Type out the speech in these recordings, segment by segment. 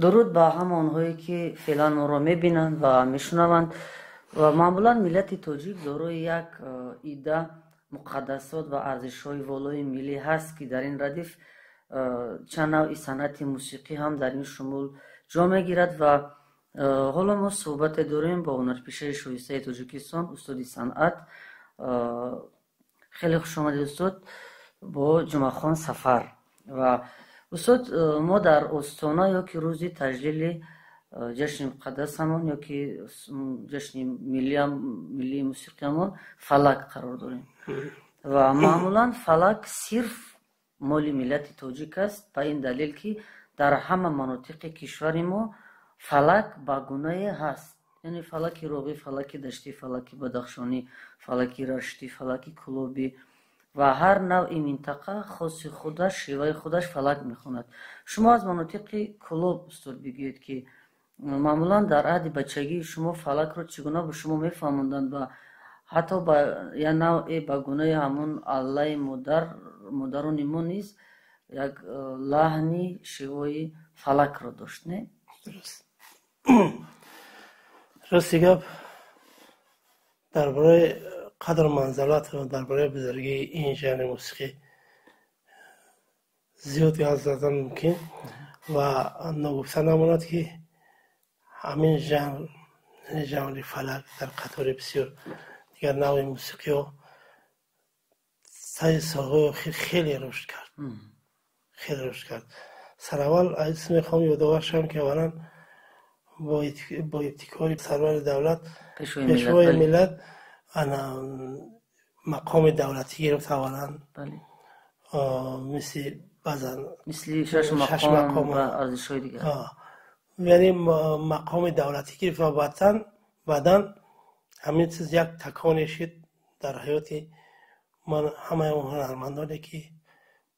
درود با همانهایی که فعلا ما را میبینند و میشنوند و معمولا ملت تاجیک دارای یک ایده مقدسات و ارزش‌های والای ملی هست که در این ردیف چند نوع صنعت موسیقی هم در این شمول جا میگیرد و حالا ما صحبت داریم با هنرپیشه شایسته تاجیکستان استاد صنعت. خیلی خوش آمدید استاد با جمعه خان سفر. و استاد ما در استانا یا که روزی تجلیل جشن مقدس همون یا که جشن ملی موسیقی همون فلک قرار داریم و معمولا فلک صرف مال ملت تاجیک است به این دلیل که در همه مناطق کشور ما فلک با گونه هست، یعنی فلک روغی، فلک دشتی، فلک بدخشانی، فلک رشتی، فلک کلوبی و هر نوع منطقه خاص خودش شیوه خودش فلک میخواند. شما از مناطق کلوب استاد بگویید که معمولا در عهد بچگی شما فلک رو چگونه به شما میفهموندند و حتی با یا نوع به گونه همون الله مادران ما نیز یک لحنی شیوه فلک رو داشت، نه؟ راستی گپ درباره قدر منزلت و درباره بزرگی این ژانر موسیقی زیاد یاد زدن ممکن و نگفته نماند که همین ژانر فلک در قطار بسیار دیگر نوع موسیقی ها سه سالهای اخیر خیلی رشد کرد. سر اول از میخوام یادآور شم که اولا با ابتکار سرور دولت پیشوای ملت مقام دولتی گرفت اولا، مثل شش مقام و ارزش‌های دیگه، یعنی مقام دولتی گرفت و بعداً همین چیز یک تکانی شد در حیات من همه هنرمندانی که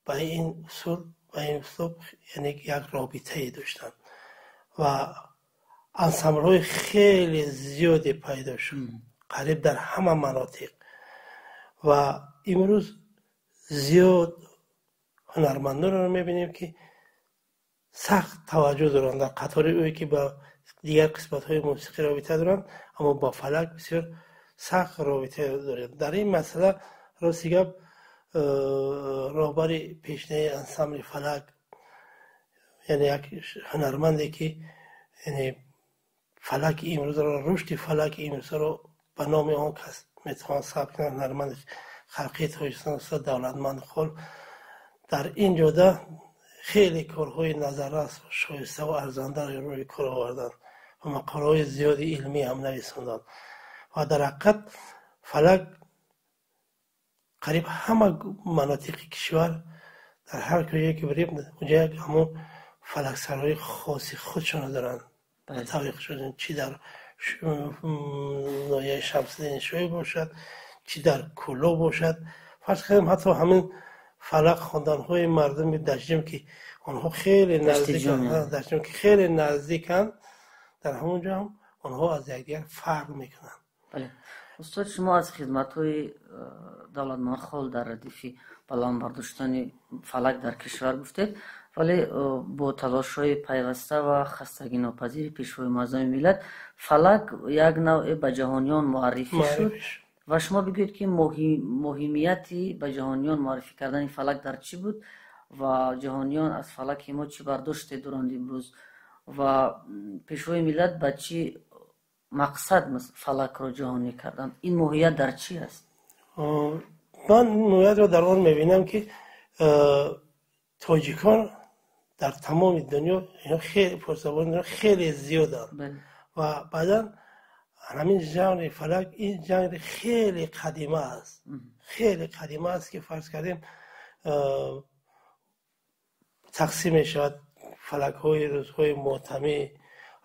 با این اصول و این اسلوب یعنی یک رابطه داشتن و انسامبل‌های خیلی زیادی پیدا شد قریب در همه مناطق و امروز زیاد هنرمندان رو میبینیم که سخت توجه دارن در قطار اوی که با دیگر قسمت‌های موسیقی رابطه دارن، اما با فلک بسیار سخت رابطه دارن. در این مسئله راستی گپ رهبر پیشنه انسامبل فلک یعنی یک هنرمندی که یعنی فلک امروز رو رشد فلک امروز رو به نام آن کس میتوان ثبت کنه هنرمند خلقی تاجیکستان استاد دولتمند خل در این جاده خیلی کارهای نظررس و شایسته و ارزنده روی کار آوردن و مقاله‌های زیادی علمی هم نویساندن و در حقیقت فلک قریب همه مناطق کشور در هر کجایی که بریم اونجا یک همون فلک سرای خاصی خودشون دارن طبیق شدن، چی در نایه شمس‌الدین شوی باشد، چی در کلو باشد. فرض کنیم حتی همین فلک خواندن‌های مردم دشتیم که آنها خیلی نزدیکن در همونجا هم آنها از یکدیگر فرق میکنن. بله استاد، شما از خدمت‌های دولتمند خال در ردیف بلند برداشتن فلک در کشور گفتید، ولی با تلاش‌های پیوسته و خستگی ناپذیر پیشوای معظم ملت فلک یک نوع به جهانیان معرفی شد و شما بگویید که مهمیتی به جهانیان معرفی کردن فلک در چی بود و جهانیان از فلک ما چی برداشت دارند امروز و پیشوای ملت به چی مقصد فلک را جهانی کردن؟ این موهیت در چی است؟ من موهیت را در آن میبینم که تاجیکان در تمام دنیا خیلی پرسابان خیلی زیادن و بعدا همین ژانر فلک این ژانر خیلی قدیمه است که فرض کردیم تقسیم شد فلک های روزهای ماتمی،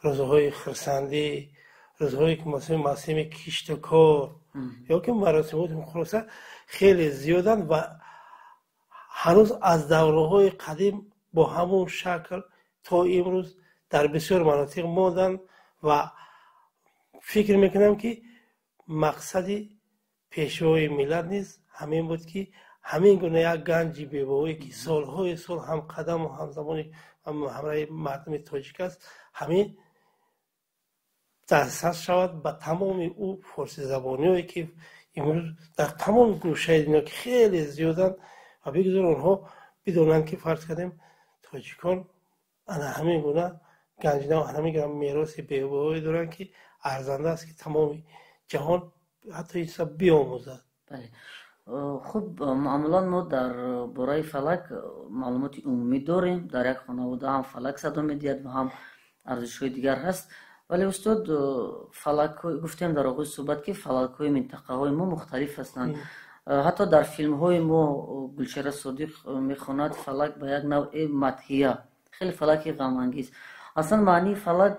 روزهای خرسندی، روزهایی که مثلا مراسم کشت و کار یا که مراسمات خلاصه خیلی زیادن و هنوز از دوره‌های قدیم با همون شکل تا امروز در بسیار مناطق ماندن و فکر میکنم که مقصدی پیشوای ملت نیز همین بود که همین گونه یک گنج بی‌باهی که سالهای سال هم قدم و هم زمانی همراه مردم تاجیک است، همین دسترس شود به تمام او فارسی زبانی‌هایی که امروز در تمام گوشه دنیا که خیلی زیادن و بگذار اونها بدونن که فرض کردیم تاجیکان انا همین گونه گنجینه و همین گونه میراث بی‌باهایی دارن که ارزنده است که تمام جهان حتی این چیزا بیاموزد. بله. خب معمولا ما در برای فلک معلومات عمومی داریم، در یک خانواده هم فلک صدا می‌دهد و هم ارزش‌های دیگر هست، ولی استاد فلک گفتیم در آغاز صحبت که فلک‌های منطقه‌های ما مختلف هستند. حتی در فیلم‌های ما گلچهره صادق می‌خواند فلک به یک نوع مدحیه، خیلی فلک غم‌انگیز. اصلا معنی فلک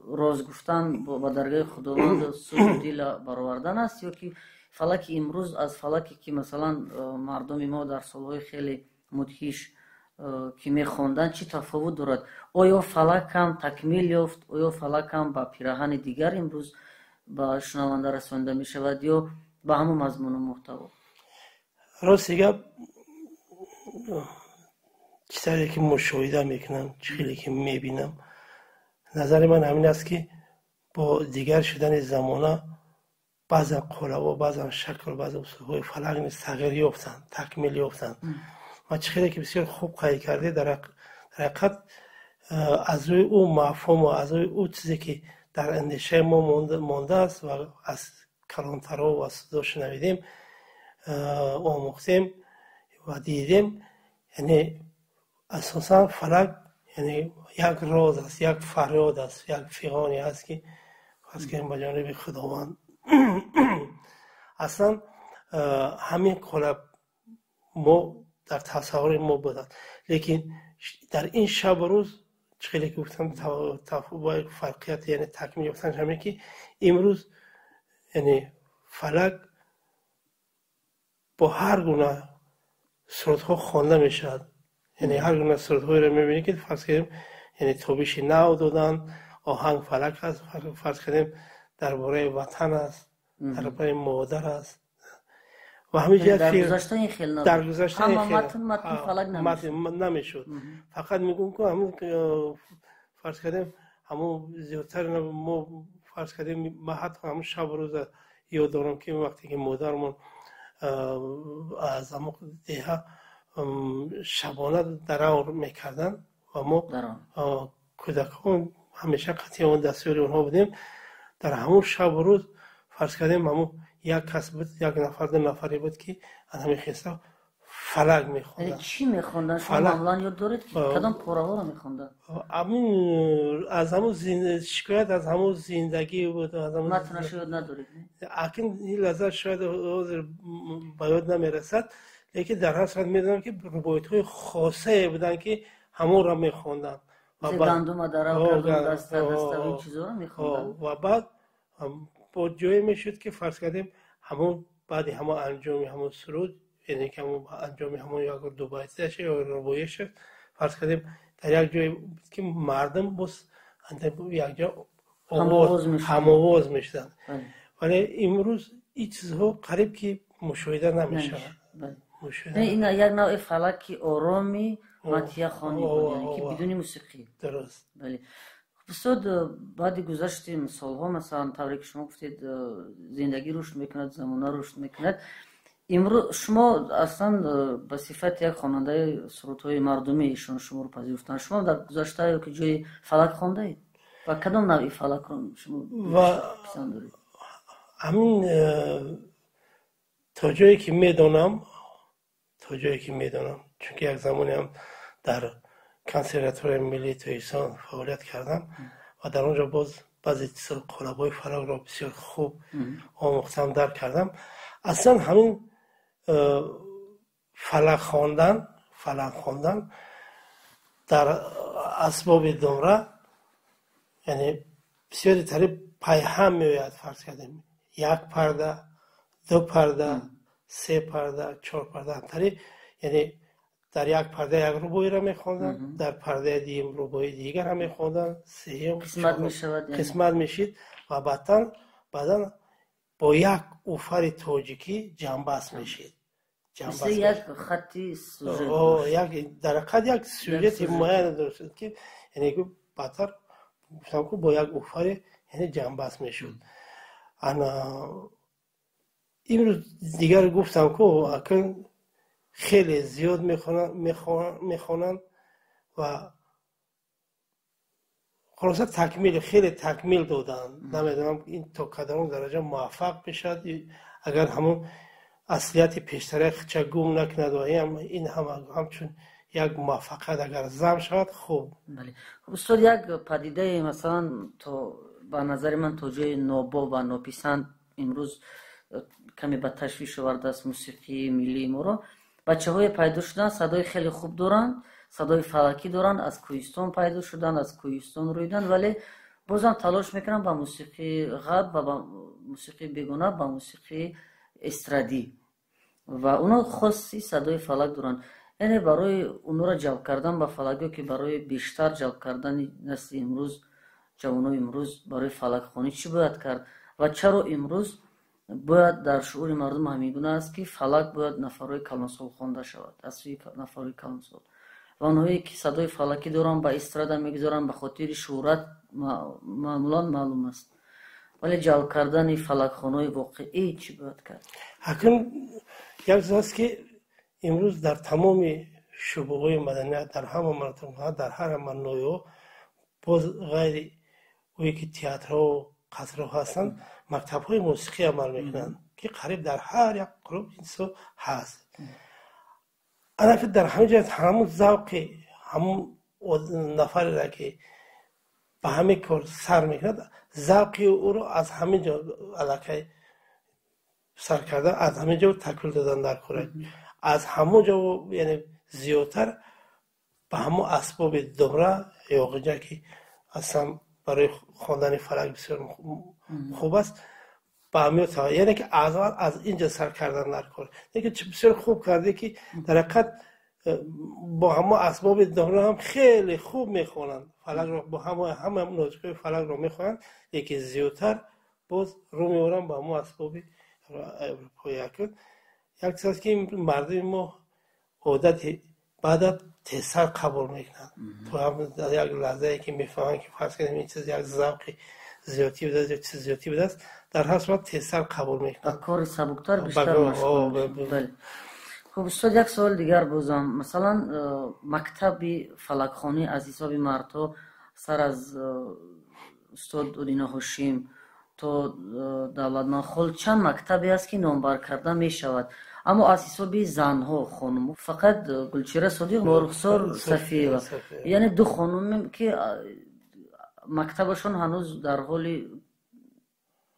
راز گفتن با درگاه خداوند سوی دل برآوردن است، یا که فلک امروز از فلکی که مثلا مردم ما در سالهای خیلی مدهیش که میخوندن چی تفاوت دارد؟ آیا فلک هم تکمیل یافت؟ آیا فلک هم با پیراهن دیگر امروز به شنونده رسانده می شود یا به همون مضمون و محتوا؟ راستیگه چیزایی که مشاهده میکنم، چیزی که میبینم، نظر من همین است که با دیگر شدن زمانه بعضا قلعه و بعضا شکل و بعضا اصولهای فلک نیست تغییر یافتند، تکمیل یافتند. و چیزی که بسیار خوب قید کرده در حقیقت از روی او مفهوم و از روی او چیزی که در اندیشه ما مانده است و از کلانترها و از صدا شنویدیم آموختیم و دیدیم، یعنی اساسا فلک یعنی یک راز است، یک فریاد است، یک فیغانی است که فرض کنیم به جانب خداوند. اصلا همین قلب ما در تصور ما بودند، لیکن در این شب و روز چیزی که گفتم با فرقیت یعنی تکمیل یافتن همین که امروز یعنی فلک با هر گونه صورت‌ها خوانده میشد، یعنی هر گونه صورت‌هایی رو می‌بینید که فرض کنیم یعنی تابش نو دادن، آهنگ فلک هست، فرض کنیم درباره وطن است، درباره مادر است و همین در گذشته این خیلی نبود. در گذشته اما متن فلک نمیشد. فقط میگم که همون فرض کردیم همون زیادتر ما فرض کردیم ما حتی همون شب روز یاد دارم که وقتی که مادرمون از همون دیها شبانه درار میکردن و ما کودکان همیشه قطعی اون دستور اونها بودیم. در همون شب و روز فرض کردیم همون یک کس بود، یک نفر دو نفری بود که همین خیسته فلک میخوندن. چی میخوندن؟ شما معمولا یاد دارید که کدام پاره ها رو میخوندن؟ از همون شکایت از همون زندگی بود. متنش یاد ندارید؟ اکنون این لحظه شاید به یاد نمیرسد، لیکن در حال میدونم که روایت های خاصه بودن که همون را میخوندن. گندم درو کردن دسته این چیزا رو میخوندن. و بعد با جایی میشد که فرض کردیم همون بعد همون انجامی همون سرود، یعنی که همون انجامی همون یا دو بیته شه یا رباعی شه، فرض کردیم در یک جایی که مردم بس یک جا هم‌آواز میشدن. ولی امروز این چیزها قریب که مشاهده نمیشه. این یک نوع فلکی آرامی مطیع خانی بود، یعنی که بدون موسیقی. درست. بله. استاد بعد گذشتیم سالها مثلا طوری که شما گفتید زندگی رشد میکند، زمانه رشد میکند، امروز شما اصلا به صفت یک خواننده سرودهای مردمی ایشون شما رو پذیرفتن. شما در گذشته یا که جای فلک خوانده اید و کدام نوعی فلک رو شما پسند دارید؟ همین تا جایی که میدونم چون یک زمانی هم در کنسرواتوار ملی تهران فعالیت کردم و در اونجا باز بعضی قالب‌های فلک را بسیار خوب آموختم، درک کردم. اصلا همین فلک خواندن در اسباب دمره یعنی بسیاری طریق پیهم میآید. فرض کردیم یک پرده، دو پرده، سه پرده، چهار پرده طریق، یعنی در یک پرده یک رباعی را میخوندن، در پرده دیگه رباعی دیگر هم میخوندن، سوم قسمت میشید و بعدا با یک اوفر تاجیکی جنبست میشید. مثل یک خطی سوژه یک در حقیقت یک سوژه معین درست که یعنی که بعدتر گفتم که با یک افر یعنی جنبست میشد. انا امروز دیگر گفتم که اکن خیلی زیاد میخوانن و خلاصه خیلی تکمیل دادن. نمیدونم این تا کدام درجه موفق بشد اگر همون اصلیت پیشتر چه گم نکند و این همچون یک موفقیت اگر ضم شود خوب. بله استاد یک پدیده مثلا تو به نظر من توجه نابا و ناپسند امروز کمی به تشویش آورده است موسیقی ملی ما رو. بچه‌های پیدا شدن صدای خیلی خوب دارن، صدای فلکی دارن، از کوهستان پیدا شدن، از کوهستان رویدن، ولی بازم تلاش میکنن با موسیقی غرب و با موسیقی بیگانه با موسیقی استرادی و اونا خاصی صدای فلک دارن. یعنی برای اونا را جلب کردن به فلک که برای بیشتر جلب کردن نسل امروز جوانای امروز برای فلک خوانی چی باید کرد و چرا امروز باید در شعور مردم همیگونه است که فلک باید نفرهای کلانسال خوانده شود از سوی نفرهای کلانسال و آنهایی که صدای فلکی دارن به استرادا میگذارن به خاطر شهرت معمولا معلوم است، ولی جلب کردن فلک خوانای واقعی چی باید کرد؟ حکم یک چیز که امروز در تمام شبه‌های مدنیت در همه مناطق در هر منوع باز غیر اوی که تئاترها و قصرها هستند مکتب‌های موسیقی عمل میکنند که قریب در هر یک قلوب اینسو هست. انا در همه جای همون ذوق همون نفر را که به همه کار سر میکند ذوق او رو از همه جا علاقه سر کرده از همه جا تکمیل دادن در کره از همه جا یعنی زیادتر به همون اسباب دمره یا غجه که اصلا برای خواندن فلک بسیار خوب است به همه تا یعنی که از اینجا سر کردن در کار دیگه بسیار خوب کرده که در حقیقت با همه اسباب دمره هم خیلی خوب میخوانند فلک رو با همه نوتهای فلک رو میخوانند یکی زیادتر باز رو میورن با همه اسباب اروپایی کرد. یک چیز که مردم ما عادت بعد تسر قبول میکنن تو هم در یک لحظه که میفهمن که فرض کنیم این چیز یک ذوق زیادی بوده یا چیز زیادی بوده است در هر صورت تسر قبول میکنن کار سبکتر بیشتر مشغول. بله خب استاد یک سوال دیگر بازم مثلا مکتب فلکخوانی از حساب مردها سر از استاد اودینا هاشم تا دولتمند خل چند مکتبی است که نامبر کرده می شود اما از حساب زنها خانم فقط گلچهره صادق و رخسار صفیه یعنی دو خانم که مکتبشون هنوز در حال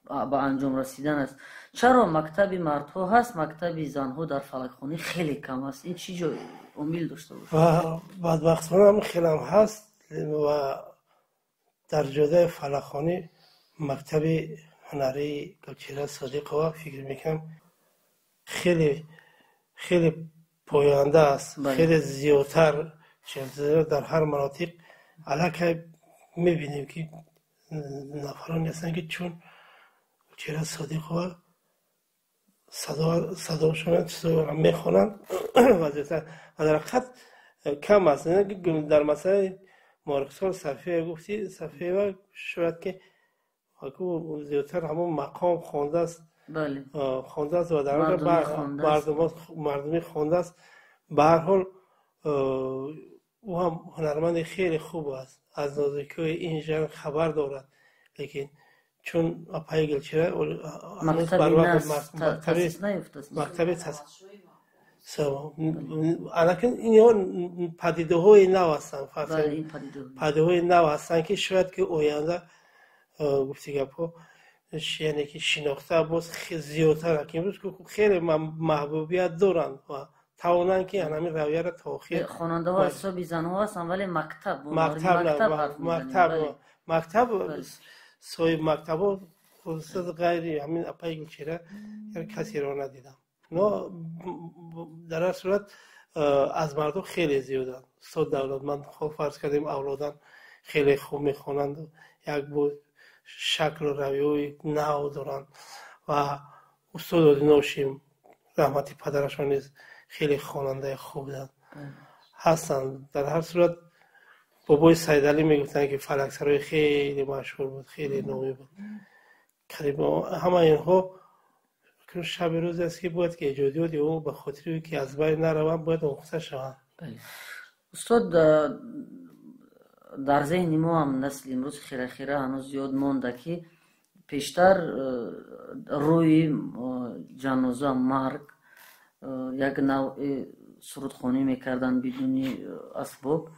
با انجام رسیدن است. چرا مکتب مردها هست مکتب زنها در فلکخوانی خیلی کم است؟ این چی جای امیل داشته باشه؟ بدبختانه هم خیلی هم هست و در جاده فلکخوانی مکتب هنری گلچهره صادق و فکر میکنم خیلی پاینده است. خیلی زیادتر در هر مناطق علاقه میبینیم که نفرانی هستن که چون گلچهره صادق و صداشون میخونن و در حقیقت کم است. در مسئله مارکسال صفیه گفتی صفیه و شاید که زیادتر همون مقام خونده است. بله خونده است و در مردمی خونده است. به هر حال او هم هنرمند خیلی خوب است از نازکی این ژانر خبر دارد لیکن چون اپای گلچهره هنوز بر وقت مکتب الان این پدیده های نو هستن پدیده های نو هستن که شاید که آینده گفتی گپا یعنی که شناخته باز زیادتر که امروز خیلی محبوبیت دارند و توانند که همین رویه را تاخیر خواننده ها حسابی زنها هستن ولی مکتب صاحب مکتب ها خصوصا غیر همین اپای گلچهره کسی را ندیدم. نه در هر صورت از مردم خیلی زیادن. استاد دولتمند خوب فرض کردیم اولادن خیلی خوب میخوانند یک بود شکل و رویه نو دارن و استاد اودینا هاشم رحمتی پدرشان نیز خیلی خواننده خوب بودن هستن. در هر صورت بابای سیدعلی میگفتن که فلک سرای خیلی مشهور بود، خیلی نامی بود. قریبا همه اینها شب روز است که باید که ایجادیات او به خاطر که از بین نروند باید آموخته شوند. استاد در ذهن ما هم نسل امروز خیره خیره هنوز زیاد مونده که پیشتر روی جنازه مرگ یک نوع سرودخوانی میکردن بدون اسباب،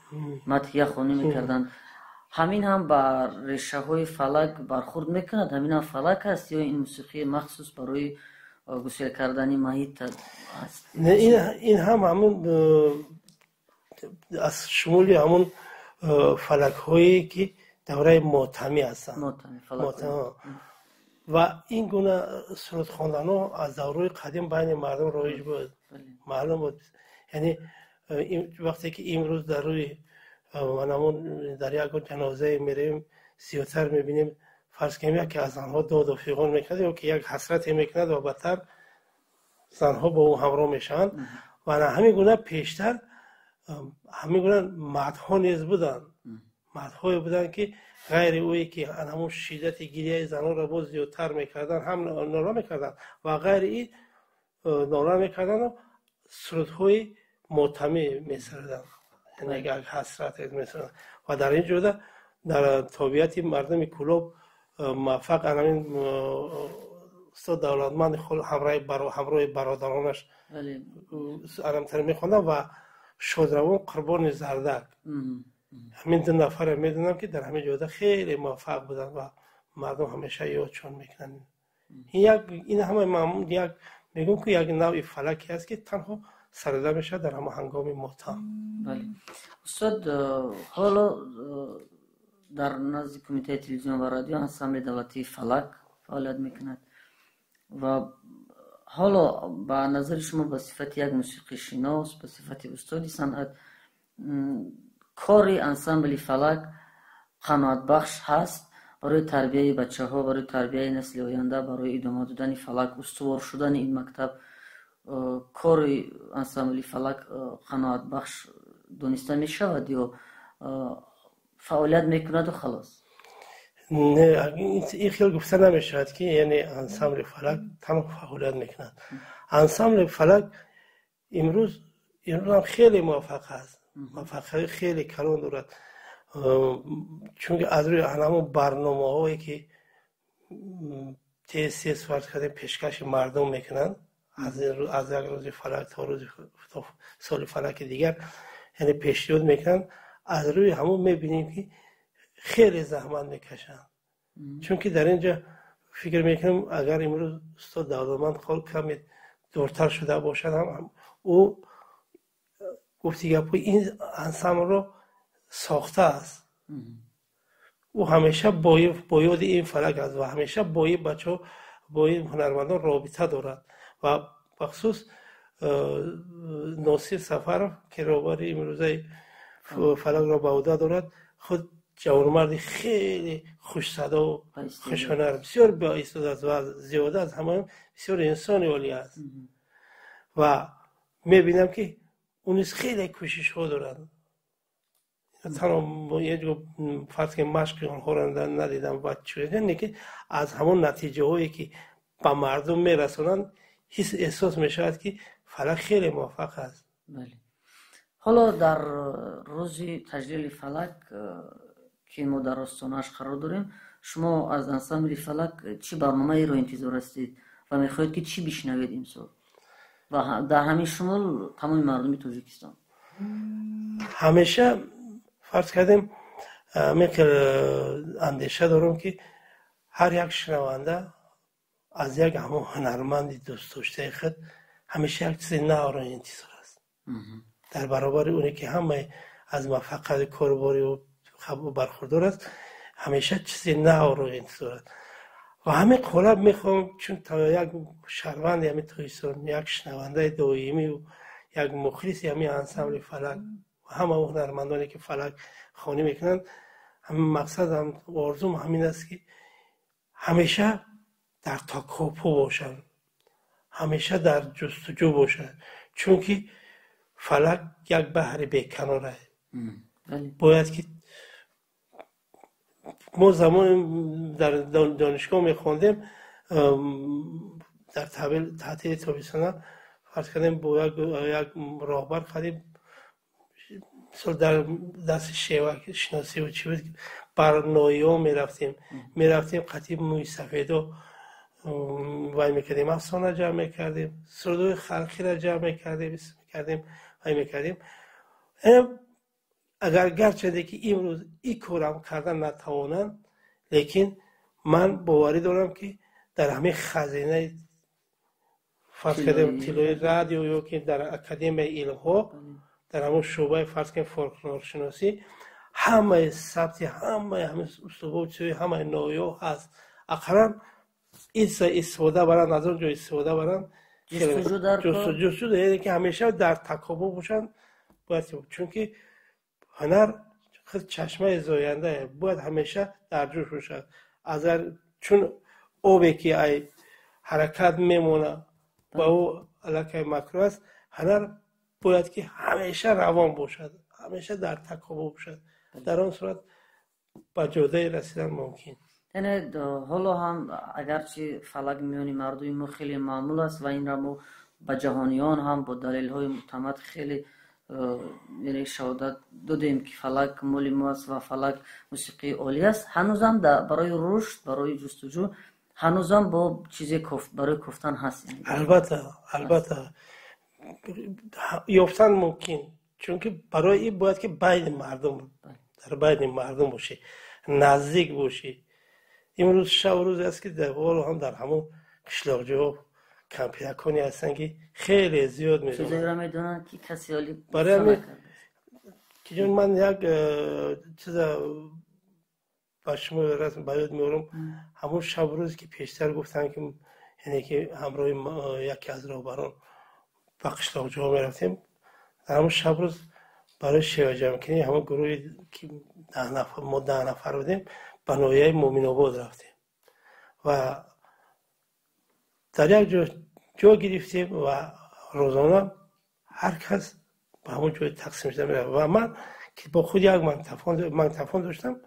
مدحیه خوانی میکردن. همین هم بر ریشه های فلک برخورد میکند؟ همین هم فلک است یا این موسیقی مخصوص برای گسیل کردن محیط است؟ نه، این هم همون از شمولی همون فلک هایی که دوره ماتمی هستن. ماتمی و این گونه سرود خواندن ها از دوره قدیم بین مردم رایج بود. معلوم بود. یعنی وقتی که امروز در روی منمون در یک جنازه میریم زیادتر میبینیم فرض کنیم که از آنها داد و فیغان میکند یا که یک حسرت میکند و بدتر زنها با او همراه میشن. و همین گونه پیشتر همین گونه مدحها نیز بودن، مدحهایی بودن که غیر اویی که همون شدت گریه زنها را باز زیادتر میکردن هم ناله میکردن و غیر این ناله میکردن و سرودهای ماتمی میسردن، یعنی یک حسرت میسردن. و در این جوره در طبیعت مردم کلوب موفق همین استاد دولتمند همراه برادرانش علمتر میخوندن و شادروان قربان زردک. همین دو نفر میدونم که در همین جوده خیلی موفق بودن و مردم همیشه یادشون میکنن. این همه معمول یک میگم که یک نوع فلکی است که تنها سرده میشه در همه هنگام ماتم. بله استاد، حالا در نزد کمیته تلویزیون و رادیو انسامبل دولتی فلک فعالیت میکند و حالا به نظر شما به صفت یک موسیقی شناس، به صفت استادی صنعت، کاری انسامبل فلک قناعت بخش هست برای تربیه بچه ها، برای تربیه نسل آینده، برای ادامه دادن فلک، استوار شدن این مکتب؟ کاری انسامبل فلک قناعت بخش دونسته می شود یا فعالیت میکند و خلاص؟ نه، این خیلی گفته نمی شود که یعنی انسامبل فلک تنها فعالیت میکند. انسامبل فلک امروز هم خیلی موفق است، موفقیت خیلی کلان دارد، چون که از روی همون برنامه هایی که تأسیس فرض کردیم پیشکش مردم میکنن از یک روز فلک تا سال فلک دیگر، یعنی پیشنهاد میکنن، از روی همون میبینیم که خیلی زحمت میکشن. چون که در اینجا فکر میکنم اگر امروز استاد دولتمند خود کمی دورتر شده باشد هم او گفتی گپوی این انسامبل رو ساخته است. او همیشه با یاد این فلک است و همیشه با این بچه ها با این هنرمندان رابطه دارد و بخصوص ناصر سفر که روباری امروزه فلک را به عهده دارد، خود جوانمردی خیلی خوش صدا و خوش هنر، بسیار با استعداد و زیاده از همه بسیار انسانی عالی است و میبینم که اون خیلی کوشش ها دارد. تنها یه جو فرض که مشق آنها را ندیدم و چون که از همون نتیجه هایی که به مردم میرسونن حس احساس میشود که فلک خیلی موفق است. بله. حالا در روز تجلیل فلک که ما در آستانه‌اش قرار داریم، شما از انسامبل فلک چی برنامه‌ای رو انتظار هستید و میخواهید که چی بشنوید امسال و در همین شمول تمام مردم تاجیکستان؟ همیشه فرض کردیم اندیشه دارم که هر یک شنونده از یک همون هنرمند دوست داشته خود همیشه یک چیز نو را انتظار است در برابر اونی که همه از موفقیت کارباری و برخوردار است. همیشه چیز نو را انتظار است و همه قالب میخوام چون تا یک شهروند همین تاجیکستان، یک شنونده دائمی و یک مخلص همین انسامبل فلک و همه هنرمندانی که فلک خوانی میکنند، همین مقصد هم و آرزوم همین است که همیشه در تکاپو باشن همیشه در جستجو باشه، چون که فلک یک بحر بیکناره. باید که ما زمان در دانشگاه میخوندیم در تعطیل تابستانه فرض کردیم با یک راهبر قریب در دست شیوه شناسی و چی بود بر نایه ها میرفتیم قطیب موی سفید ها وای میکردیم، افسانه جمع میکردیم، سردوی خلقی را جمع میکردیم وای میکردیم. اگر گرچه که امروز این کارم کردن نتوانند، لیکن من باوری دارم که در همه خزینه فرض کردیم طلوع رادیو یا که در اکادمی علم ها در همون شعبه فرض کنیم فولکلور شناسی همه ثبت همه اسلوب چوی همه نوعی هست. اخرا این استفاده برن از اونجا استفاده برن جستجو داره که همیشه در تکامل باشن. باید چون که هنر خود چشمه زاینده باید همیشه در جوش باشه. چون آبی که ای حرکت میمونه با او علاقه مکرو است، هنر باید که همیشه روان باشد، همیشه در تکامل باشد. در آن صورت با جودای رسیدن ممکن. یعنی حالا هم اگرچه فلک میانی مردمی ما خیلی معمول است و این را ما با جهانیان هم با دلیل های معتمد خیلی یعنی شهادت دادیم که فلک مال ما است و فلک موسیقی عالی است. هنوزم برای رشد، برای جستجو هنوزم با چیزی برای گفتن هست. یعنی البته یافتن ممکن، چون که برای این باید که بین مردم باشه، نزدیک باشه. امروز شب روز است که در هم در همون قشلاق جواب کمپیرکانی هستن که خیلی زیاد میدونن. چیزایی را میدونن که کسی حالی برای همین که چون من یک چیز با شما رسم باید میارم همون شب روز که پیشتر گفتن که یعنی که همراه یکی از راهبران با قشلاق جواب میرفتیم، در همون شب روز برای شیوه جمع کنی همون گروهی که 10 نفر بودیم به نایه مومن آباد رفتیم و در یک جا گرفتیم و روزانه هر کس به همون جای تقسیم شده میره و من که با خود یک مگنتوفون داشتم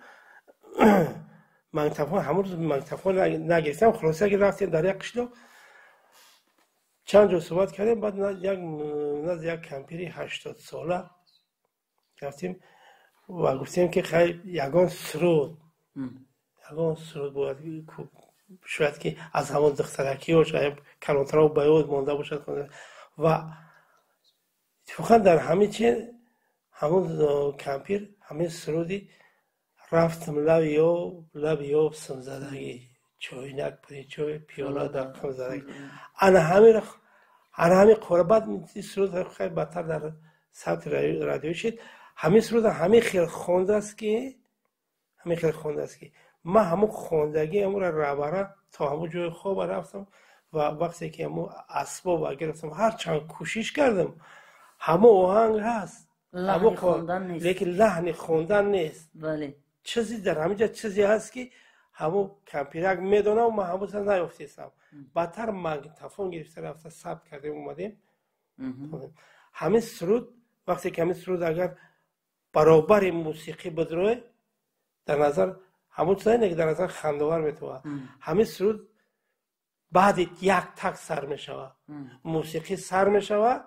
همون روز مگنتوفون نگرفتم. خلاصه که رفتیم در یک قشلاق چند جا صحبت کردیم، بعد نزد یک کمپیری 80 ساله رفتیم و گفتیم که خیلی یگان سرود باید شاید که از همون دخترکی ها شاید کلانتر ها باید مانده باشد و اتفاقا در همین چه همون کمپیر همین سرودی رفتم لب یا سمزدگی چاینک پری چای پیالا در کم زدگی انا همین قربت این سرود خیلی بدتر در سمت رادیو شد. همین سرود همین خیلی خونده است که من همون خوندگی همون را ربره تا همون جای خواب رفتم و وقتی که همون اسباب گرفتم هر چند کوشش کردم همون آهنگ هست لیکن لحن خوندن نیست. بله چیزی در همینجا چیزی هست که همون کمپیرک میدونه و من همون سر نیافتیستم. بدتر مگنتوفون گرفته رفته ثبت کردیم اومدیم. همین سرود وقتی که همین سرود اگر برابر موسیقی بدروه در نظر همون چیزایی که در نظر خندوار میتونه همین سرود بعد یک تک سر میشوه، موسیقی سر میشوه،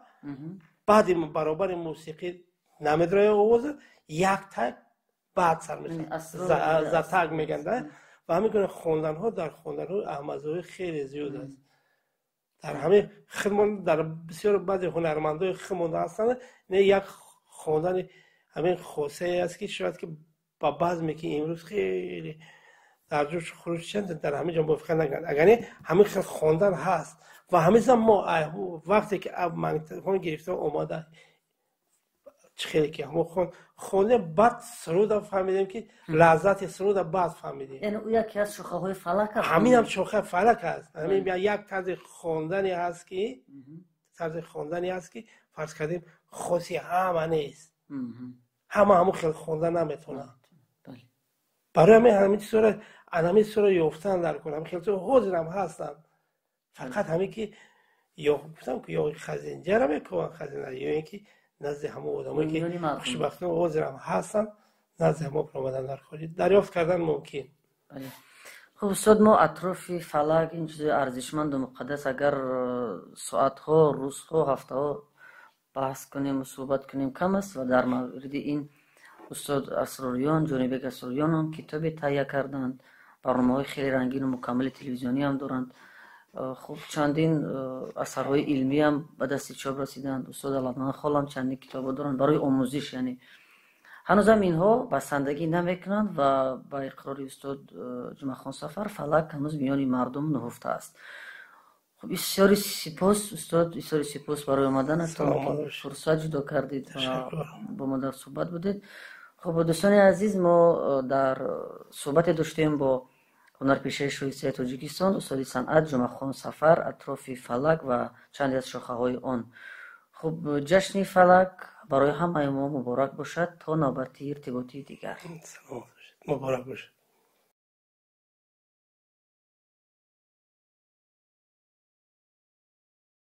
بعد برابر موسیقی نمیدره آواز یک تک بعد سر میشه زتک میگن و همین گونه خوندن ها در خوندن ها احمدزاده خیلی زیاد است. در همه خدمون در بسیار بعضی هنرمندای خمونده هستن نه یک خوندن همین خواسته است که شاید که با بزمی که امروز خیلی در جوش خروج چند در همه جا موافقه نگن اگر همین خیلی خوندن هست و همیشه ما وقتی که مگنتوفون گرفته اومده خیلی که همون خونده بعد سرود فهمیدیم که لذت سرود بعد فهمیدیم. یعنی او یکی از شاخه های فلک هست. همین هم شاخه فلک هست. همین یک طرز خوندنی هست که فرض کردیم خاصی همه نیست. همون خیلی خوندن نمیتونه. برای همین صورت یافتن در کنم خیلی حاضر هم هستن. فقط همین که یا گفتم که یا خزینه را میکنن خزینه یا اینکه نزد همه آدمایی که خوشبختانه عذرم هستن نزد همه پرامدن در خارج دریافت کردن ممکن. خب استاد ما اطراف فلک این چیز ارزشمند و مقدس اگر ساعت ها روز ها هفته ها بحث کنیم و صحبت کنیم کم است و در مورد این استاد اسراریان جانبک اسراریان کتابی تهیه کردند، برنامه‌های خیلی رنگین و مکمل تلویزیونی هم دارند. خب چندین اثرهای علمی هم به دست چاپ رسیدند. استاد علامه خالم چندین کتاب دارند برای آموزش، یعنی هنوز هم اینها بسندگی نمیکنند و با اقرار استاد جمعه سفر فلک هنوز میان مردم نهفته است. خب بسیاری سپاس استاد، بسیاری سپاس برای آمدنتون، فرصت جدا کردید و با ما در صحبت بودید. خب دوستان عزیز، ما در صحبت داشتیم با هنرپیشه شایسته تاجیکستان استاد صنعت جمعه سفر اطراف فلک و چندی از شاخه های آن. خب جشن فلک برای همه ما مبارک باشد تا نوبتی ارتباطی دیگر. مبارک باشد.